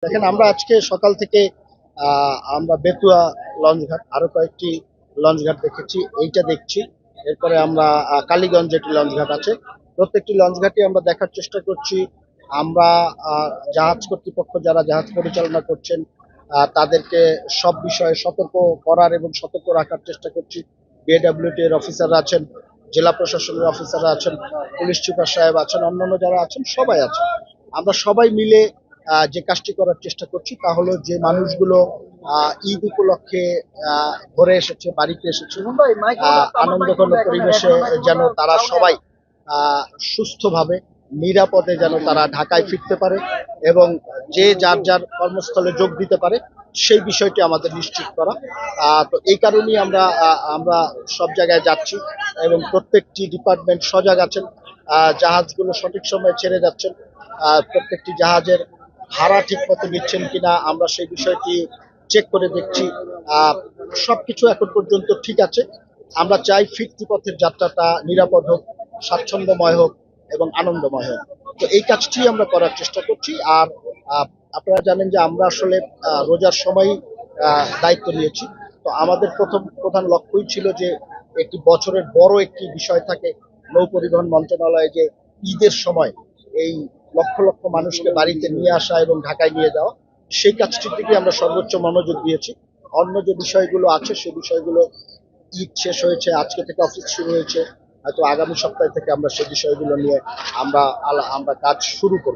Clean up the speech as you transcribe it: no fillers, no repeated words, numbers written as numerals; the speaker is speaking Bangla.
দেখেন আমরা আজকে সকাল থেকে আমরা বেতুয়া লঞ্চঘাট আরো কয়েকটি লঞ্চঘাট দেখেছি, এইটা দেখছি। এরপরে আমরা কালীগঞ্জ যেটি লঞ্চঘাট আছে, প্রত্যেকটি লঞ্চঘাটে আমরা দেখার চেষ্টা করছি। আমরা জাহাজ কর্তৃপক্ষ যারা জাহাজ পরিচালনা করছেন তাদেরকে সব বিষয়ে সতর্ক করার এবং সতর্ক রাখার চেষ্টা করছি। বিএডব্লিউটি এর অফিসাররা আছেন, জেলা প্রশাসনের অফিসাররা আছেন, পুলিশ সুপার সাহেব আছেন, অন্যান্য যারা আছেন সবাই আছেন। আমরা সবাই মিলে যে কাজটি করার চেষ্টা করছি তা হলো যে মানুষগুলো ঈদ উপলক্ষে ঘরে এসেছে, বাড়িতে এসেছে, আনন্দঘন পরিবেশে যেন তারা সবাই সুস্থভাবে নিরাপদে যেন তারা ঢাকায় ফিরতে পারে এবং যে যার যার কর্মস্থলে যোগ দিতে পারে সেই বিষয়টি আমাদের নিশ্চিত করা। তো এই কারণেই আমরা সব জায়গায় যাচ্ছি এবং প্রত্যেকটি ডিপার্টমেন্ট সজাগ আছেন। জাহাজগুলো সঠিক সময়ে ছেড়ে যাচ্ছেন, প্রত্যেকটি জাহাজের ভাড়া ঠিক মতো নিচ্ছেন কিনা আমরা সেই বিষয়টি চেক করে দেখছি। সবকিছু এখন পর্যন্ত ঠিক আছে। আমরা চাই ফিরতি পথের যাত্রাটা নিরাপদ হোক, স্বাচ্ছন্দ্যময় হোক এবং আনন্দময় হোক। তো এই কাজটি আমরা করার চেষ্টা করছি। আর আপনারা জানেন যে আমরা আসলে রোজার সময় দায়িত্ব নিয়েছি। তো আমাদের প্রধান লক্ষ্যই ছিল যে একটি বছরের বড় একটি বিষয় থাকে নৌ পরিবহন মন্ত্রণালয়ে, যে ঈদের সময় এই লক্ষ লক্ষ মানুষকে বাড়িতে নিয়ে আসা এবং ঢাকায় নিয়ে যাওয়া, সেই কাজটির দিকে আমরা সর্বোচ্চ মনোযোগ দিয়েছি। অন্য যে বিষয়গুলো আছে সেই বিষয়গুলো ঈদ শেষ হয়েছে, আজকে থেকে অফিস শুরু হয়েছে, হয়তো আগামী সপ্তাহ থেকে আমরা সেই বিষয়গুলো নিয়ে আমরা কাজ শুরু করব।